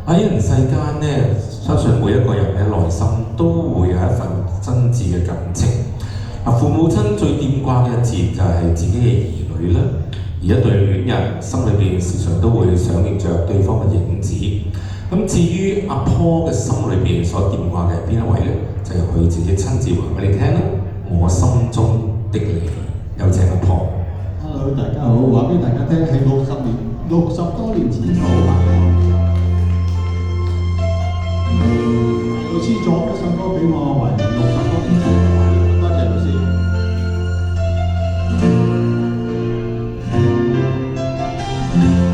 喺人世間咧，相信每一個人嘅內心都會有一份真摯嘅感情。父母親最牽掛嘅自然就係自己嘅兒女啦。而一對戀人心裏邊時常都會想念着對方嘅影子。咁至於阿坡嘅心裏邊所牽掛嘅邊一位咧，就由佢自己親自話俾你聽啦。我心中的你，有請阿坡。Hello， 大家好，話俾大家聽係60多年前好啊。老師作一首歌俾我，懷念60多年前嘅懷念，多謝老師。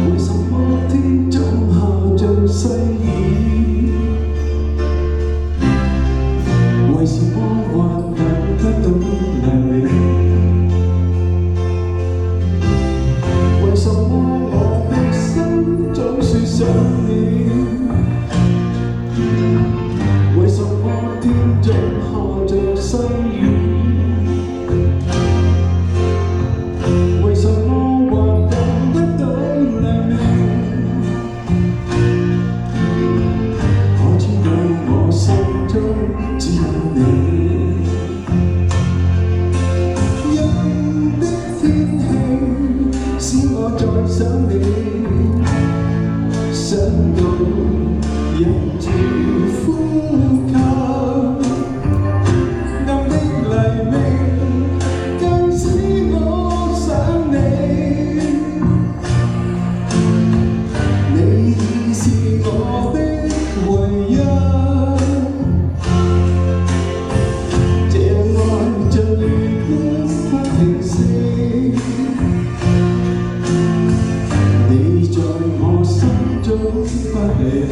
為什麼天總下着細雨？為什麼還等不到黎明？為什麼我的心總是想你？為什麼天總下着細雨？為什麼還等不到黎明？我知道我心中只有你。陰的天氣使我再想你，想到忍住呼吸。暗的黎明更使我想你，你已是我的唯一。這愛像月光不停息，你在我心中不離去。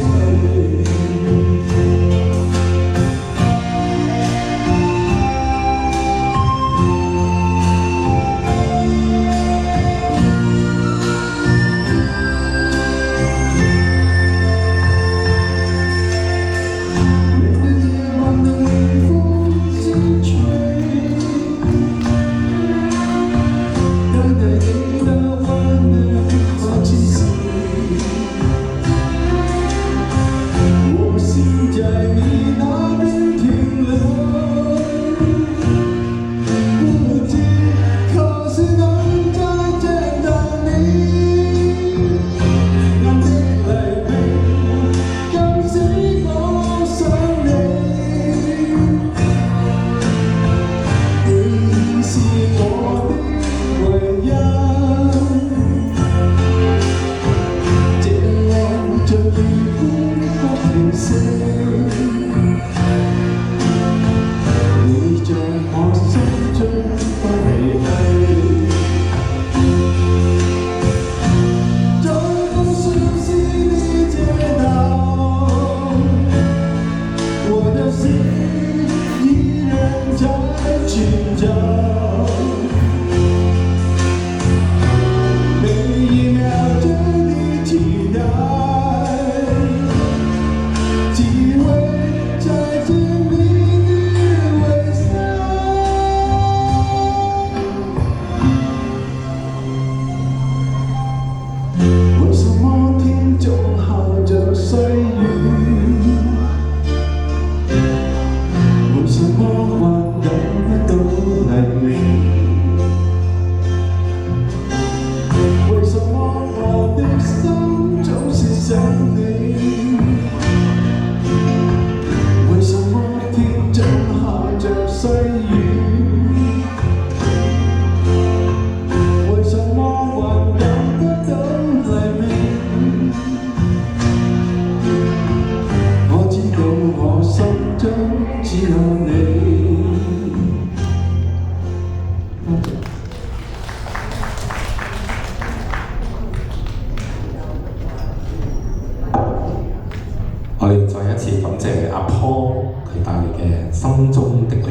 我哋再一次感謝阿坡佢帶嚟嘅心中的你。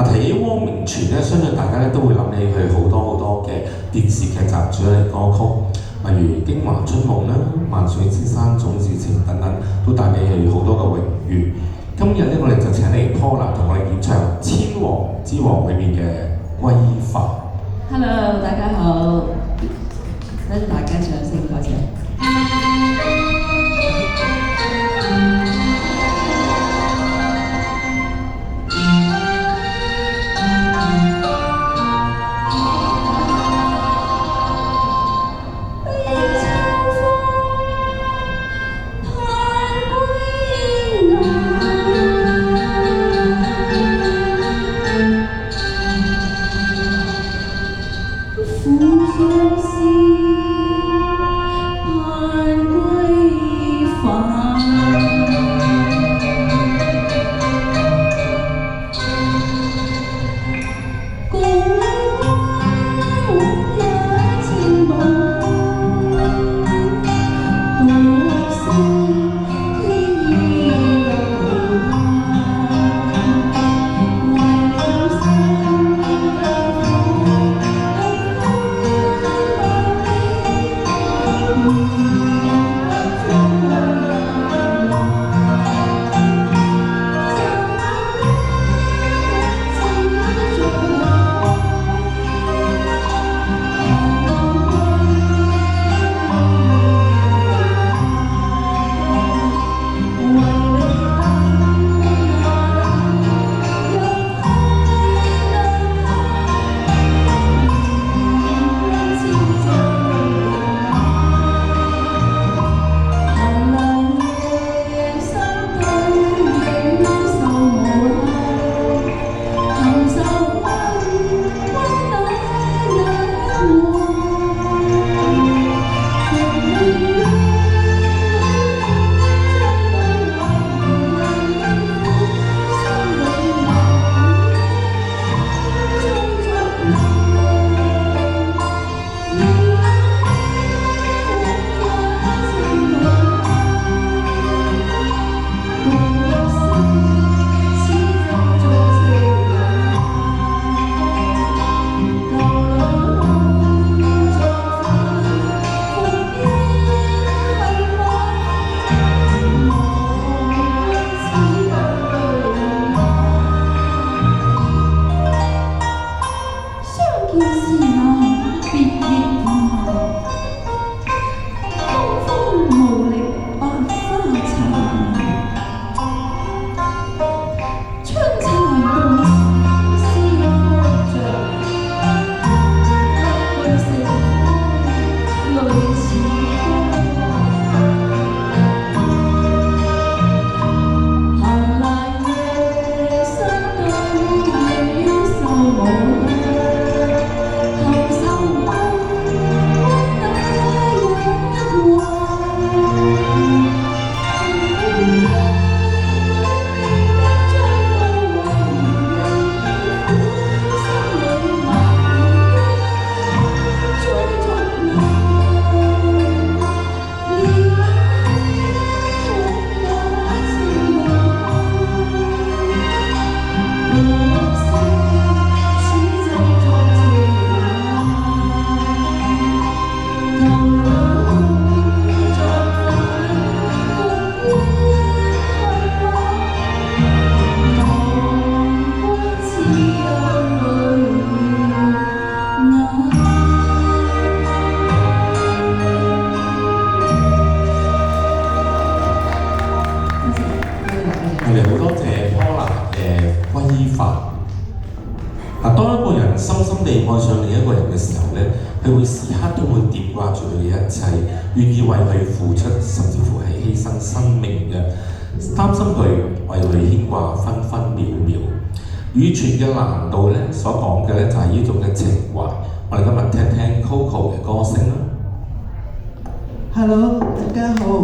提起汪明荃咧，相信大家咧都會諗起佢好多嘅電視劇集主題歌曲，例如《京華春夢》啦、《萬水千山總是情》等等，都帶俾佢好多嘅榮譽。今日咧，我哋就請嚟 Paula 同我哋演唱《千王之王》裏面嘅《歸化》。Hello， 大家好，多謝大家掌聲，多謝。係好多謝 Paula 嘅規範。當一個人深深地愛上另一個人嘅時候咧，佢會時刻都會惦掛住佢嘅一切，願意為佢付出，甚至乎係犧牲生命嘅，擔心佢為佢牽掛分分秒秒。語傳嘅難度咧，所講嘅咧就係呢種嘅情懷。我哋今日聽聽 Coco 嘅歌聲啦。Hello， 大家好。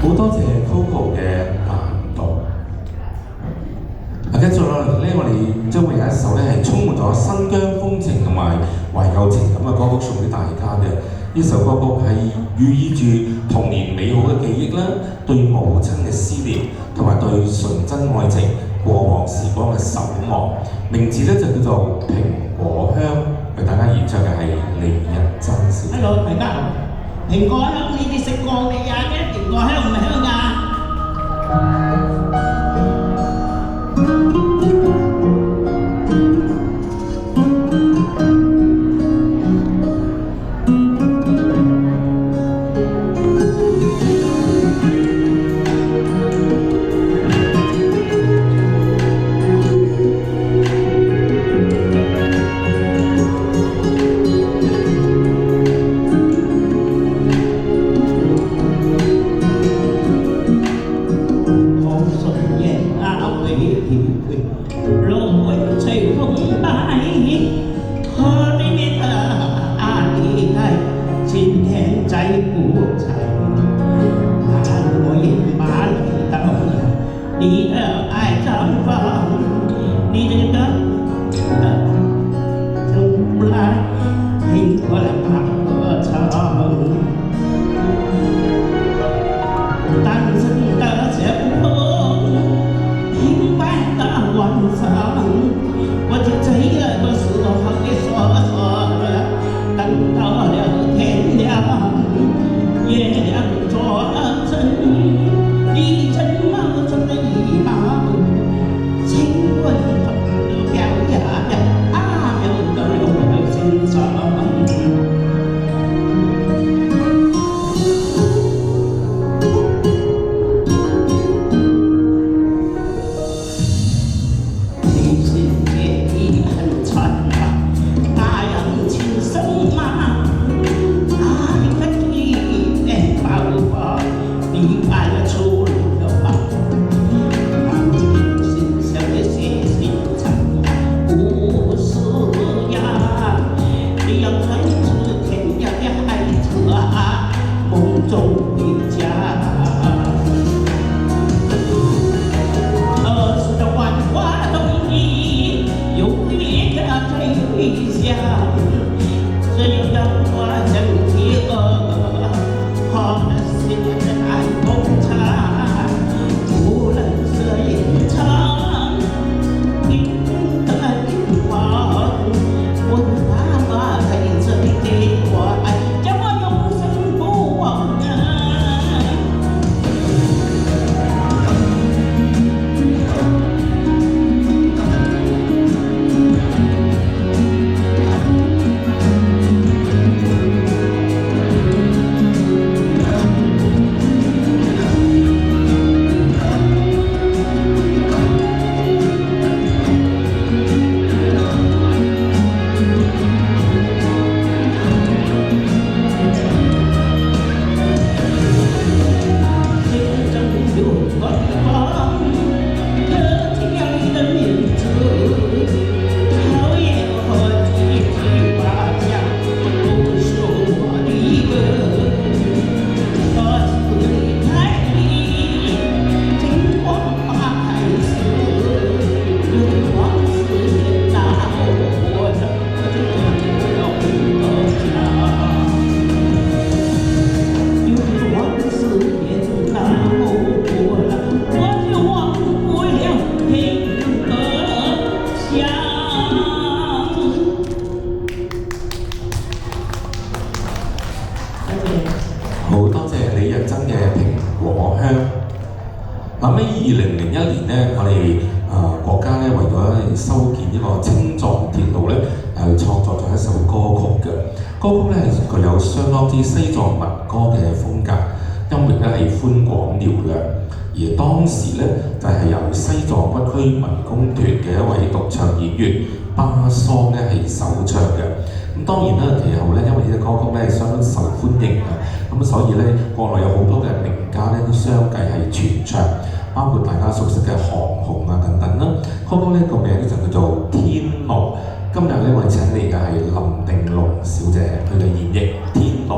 好多謝 Coco 嘅難度。跟住落嚟咧，我哋將會有一首咧係充滿咗新疆風情同埋懷舊情感嘅歌曲送俾大家嘅。呢呢首歌曲係寓意住童年美好嘅記憶啦，對母親嘅思念，同埋對純真愛情過往時光嘅守望。名字咧就叫做《蘋果香》，為大家演唱嘅係李日珍小姐。Hello，大家好。蘋果香呢啲食過嘅嘢嘅，蘋果香唔香㗎？你的爱绽放，你这个从来听过了大合唱，单身的前锋，平凡的晚上，我就这个时候给说等到了天亮，月亮做证。你怎么这么一忙？请问中表呀啊，有个我心上。你心也已很传达，那样轻松吗？啊，你看你面包包，你爱了出。好多謝李日珍嘅蘋果香。諗起2001年咧，我哋國家咧為咗修建呢個青藏鐵路咧，創作咗一首歌曲嘅。歌曲咧係具有相當之西藏民歌嘅風格，音域咧係寬廣嘹亮。而當時咧就係由西藏北區民工團嘅一位獨唱演員巴桑咧係首唱嘅。咁當然啦，其後咧因為呢隻歌曲咧相當受歡迎啊，咁所以咧國內有好多嘅名家咧都相繼係傳唱，包括大家熟悉嘅韓紅啊等等啦。歌曲呢個名咧就叫做《天路》。今日咧我哋請嚟嘅係林定龍小姐，佢哋演繹《天路》。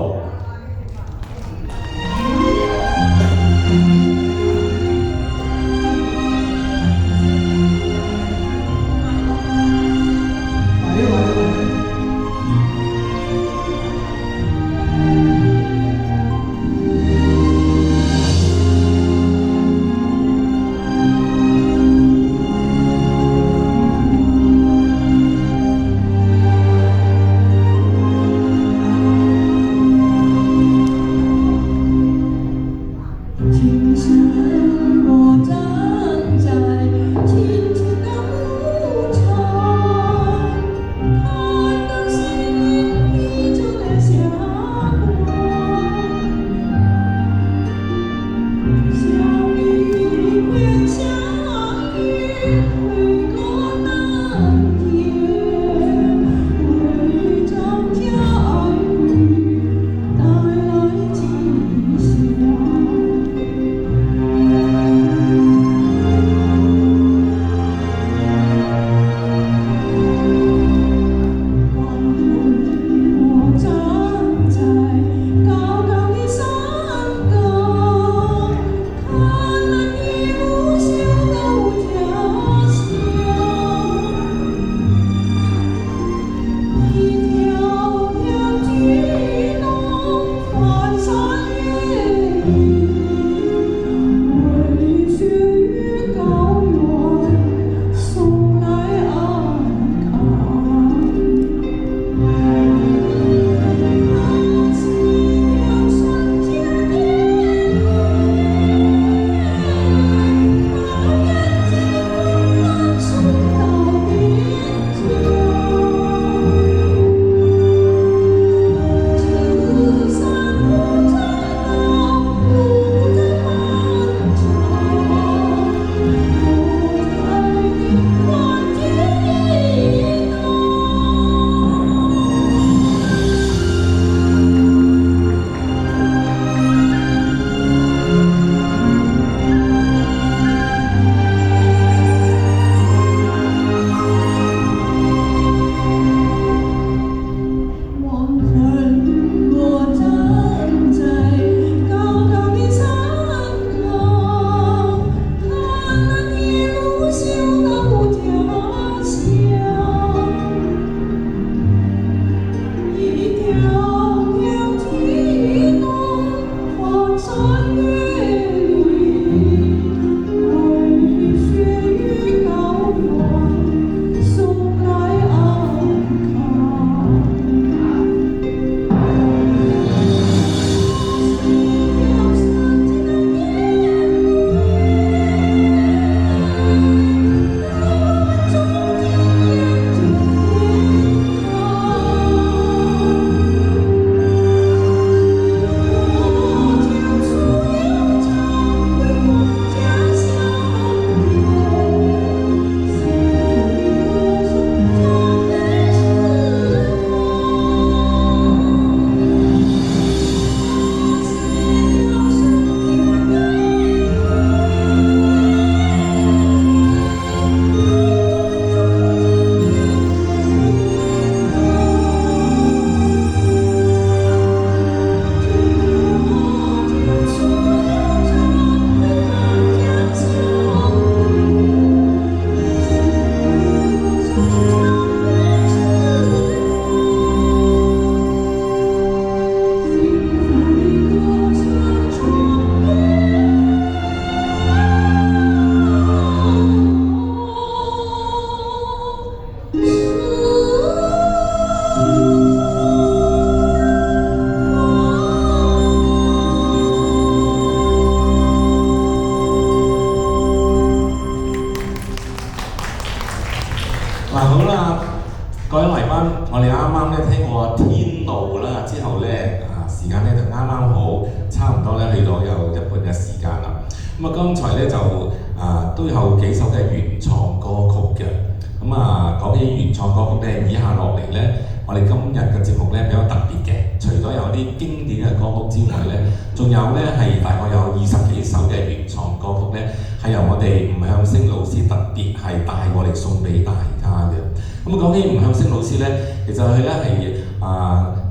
好差唔多咧去到有一半嘅時間啦。咁啊，剛才咧就都有幾首嘅原創歌曲嘅。咁講起原創歌曲咧，以下落嚟咧，我哋今日嘅節目咧比較特別嘅，除咗有啲經典嘅歌曲之外咧，仲有咧係大概有20幾首嘅原創歌曲咧，係由我哋吳向星老師特別係帶過嚟送俾大家嘅。咁講起吳向星老師咧，其實佢咧係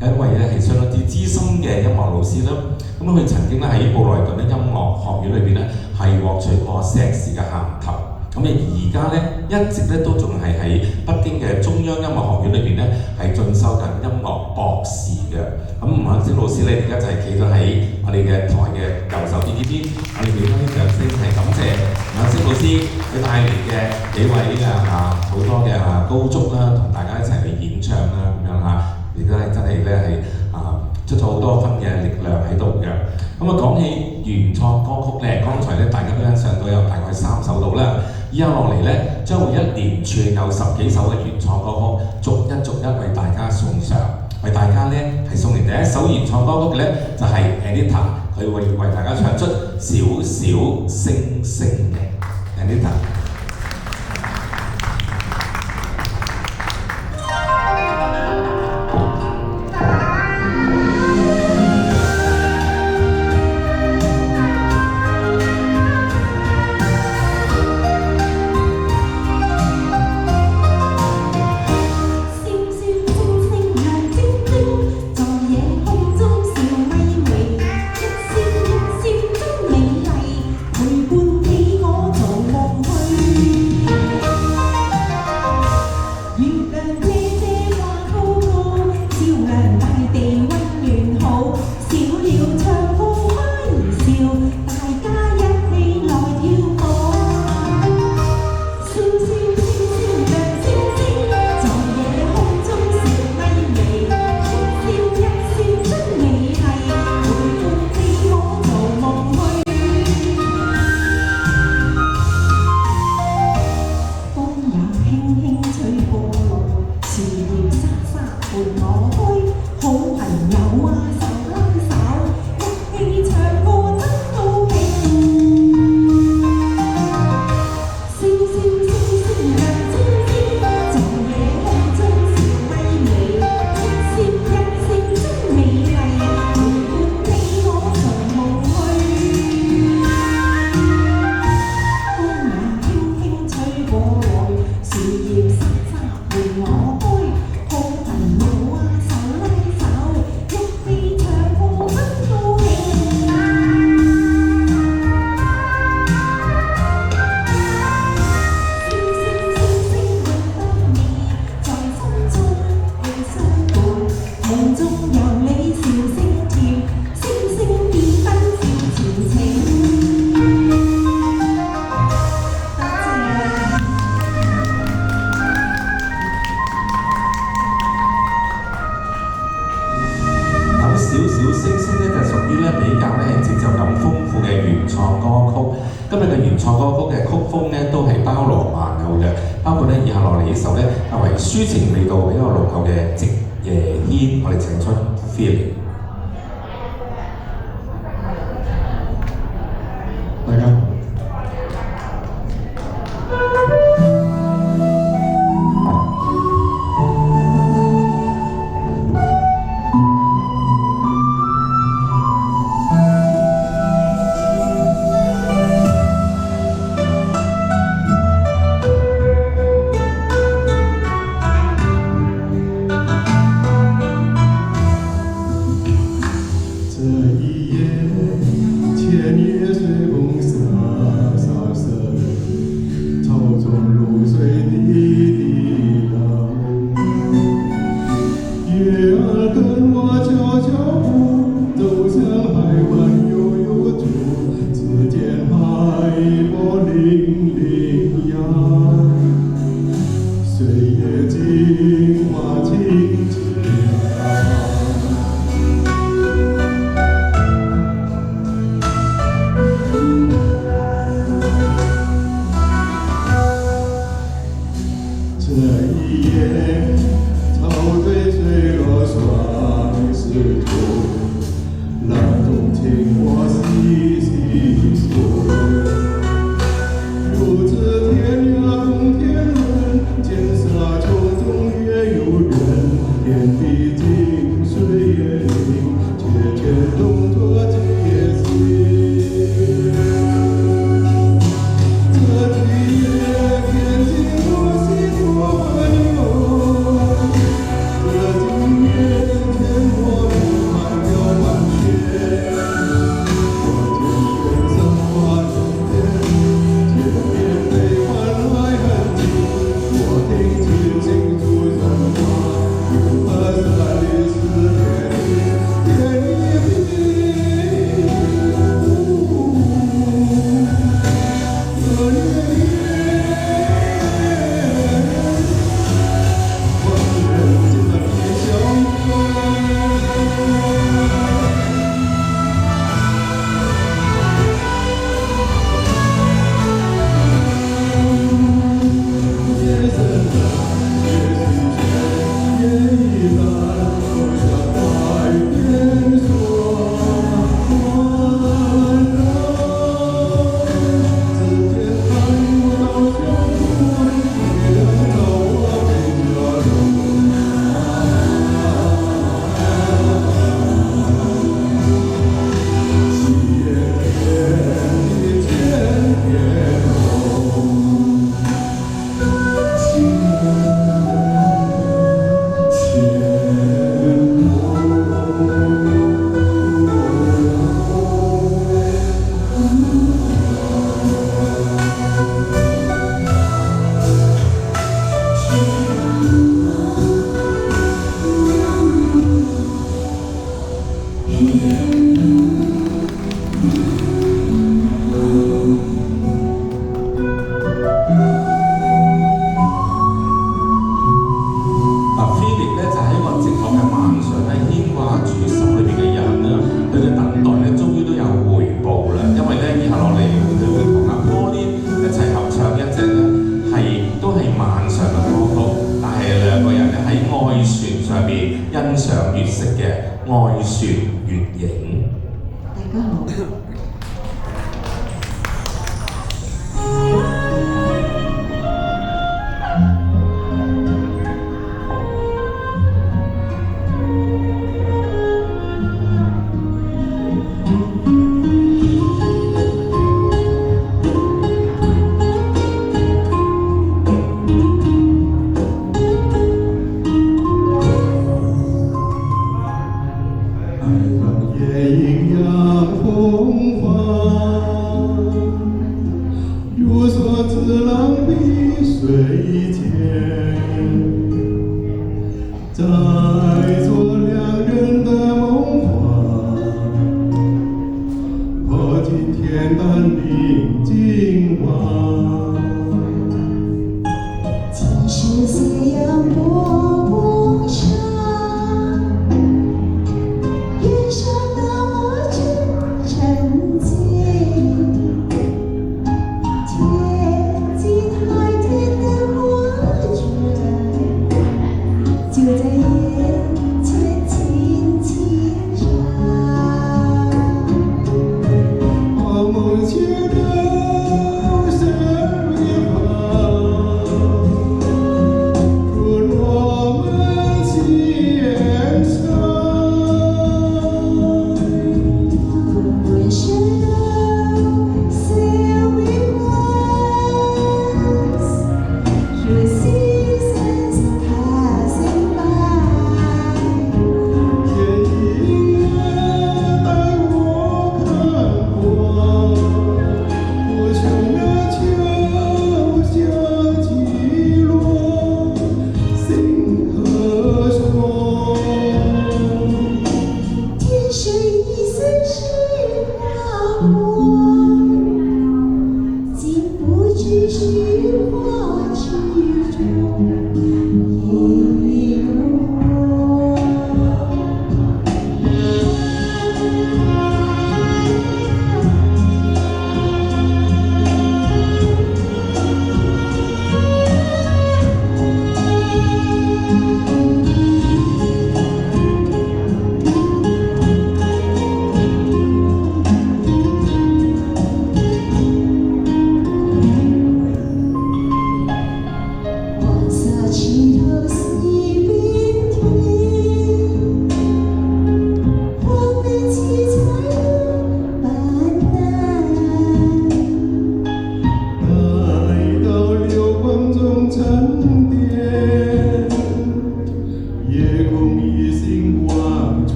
有一位咧係相當之資深嘅音樂老師啦。咁佢曾經咧喺布萊頓嘅音樂學院裏邊咧係獲取過碩士嘅銜頭。咁而家咧一直咧都仲係喺北京嘅中央音樂學院裏邊咧係進修緊音樂博士嘅。咁吳向星老師咧而家就係企咗喺我哋嘅台嘅右手邊呢邊，我哋俾翻啲掌聲係感謝吳向星老師佢帶嚟嘅幾位好多嘅高足啦，同大家一齊去演唱啦咁樣亦都係真係咧係出咗好多分嘅力量喺度嘅。咁講起原創歌曲咧，剛才咧大家都欣賞到有大概3首到啦。以下落嚟咧，將會一連串有10幾首嘅原創歌曲，逐一為大家送上。為大家咧係送嚟第一首原創歌曲嘅咧，就係 Anita， 佢會為大家唱出小小星星嘅 Anita。今日嘅原創歌曲嘅曲風咧都係包羅萬有嘅，包括咧以下落嚟呢首咧較為抒情味道比較濃厚嘅《夕夜煙》，我哋請出 Feeling。大家好。请我细细说。如此天涯共天人，见沙丘中月有圆，天地尽岁月静，却牵动着今夜心。这今夜天尽多喜多温柔，这今夜天我布满了满天。我见天上花人间，见面悲欢来很近。我听清清楚人话，有何山里是天一平。这年我愿见到你笑夜深了，夜深深，夜已蓝，留下白天说温柔。只见他舞蹈相同，月亮照我鬓角柔。七月天的千片红，情牵菲力咧就喺一個寂寞嘅晚上咧，牽掛住心裏邊嘅人啦，佢嘅等待咧，終於都有回報啦。因為咧，以下落嚟佢會同阿 Pauline 一齊合唱一隻咧都係晚上嘅歌曲，但係兩個人咧喺愛船上邊欣賞月色嘅愛船月影。大家好。夜莺扬风帆，如梭之浪碧水间，载着两人的梦话，破尽天淡明今晚。今世夕阳波波上，月上的我只沉静，天际海天的我卷，就在眼前轻轻唱。我梦见的深一旁，祝我们牵手。人生sail with us through seasons passing by。夜莺带我看过无穷的秋香几落，星河说。天水一丝是花火，竟不知是花之中一朵。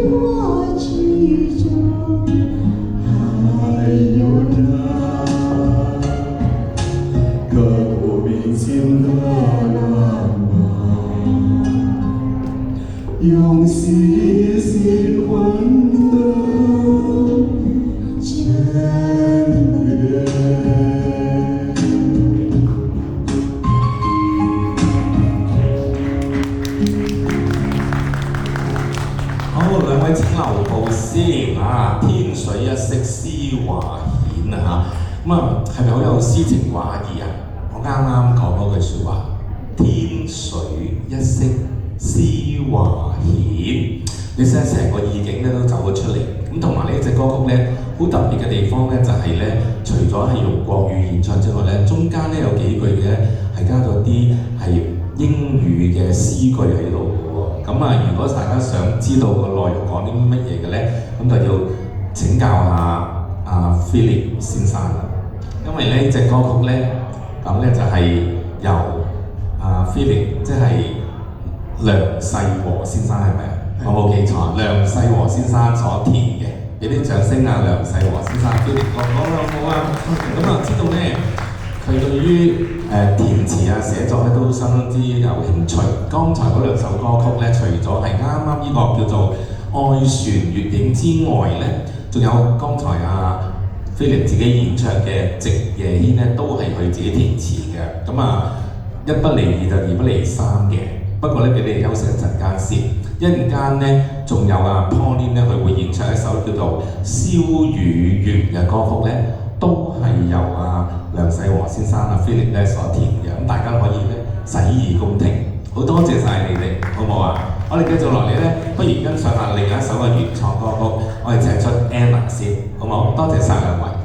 我记中，还有那刻骨铭心的浪漫，用细心换的眷恋。好，兩位請留步先啊！天水一色詩華顯啊嚇，咁啊係咪好有詩情畫意啊？我啱啱講嗰句説話，天水一色詩華顯，你睇下成個意境咧都走咗出嚟。咁同埋呢一隻歌曲咧，好特別嘅地方咧就係咧，除咗係用國語演唱之外咧，中間咧有幾句嘅係加咗啲係英語嘅詩句喺度嘅喎。咁啊，如果大家想知道個內容講啲乜嘢嘅咧，咁就要請教下阿 Philip 先生啦。因為呢隻歌曲咧，咁咧就係由阿 Philip 即係梁世和先生係咪啊？我冇記錯，梁世和先生所填嘅。俾啲掌聲啊，梁世和先生 Philip 講好啊。咁啊，知道咧。佢對於填詞啊、寫作咧都相當之有興趣。剛才嗰兩首歌曲咧，除咗係啱啱呢個叫做《愛船月影》之外咧，仲有剛才Philip 自己演唱嘅《夕夜牽》咧，都係佢自己填詞嘅。咁啊，一不離二就二不離三嘅。不過咧，俾你哋休息一陣間先。一陣間咧，仲有Pauline 咧，佢會演唱一首叫做《燒與月》嘅歌曲咧，都係由梁世和先生Philip 咧所填嘅。咁大家可以咧洗耳恭聽。好多謝晒你哋，好唔好啊？我哋繼續落嚟咧，不如欣賞下另一首嘅原創歌曲。我哋請出 Anna 先，好唔好？多謝晒兩位。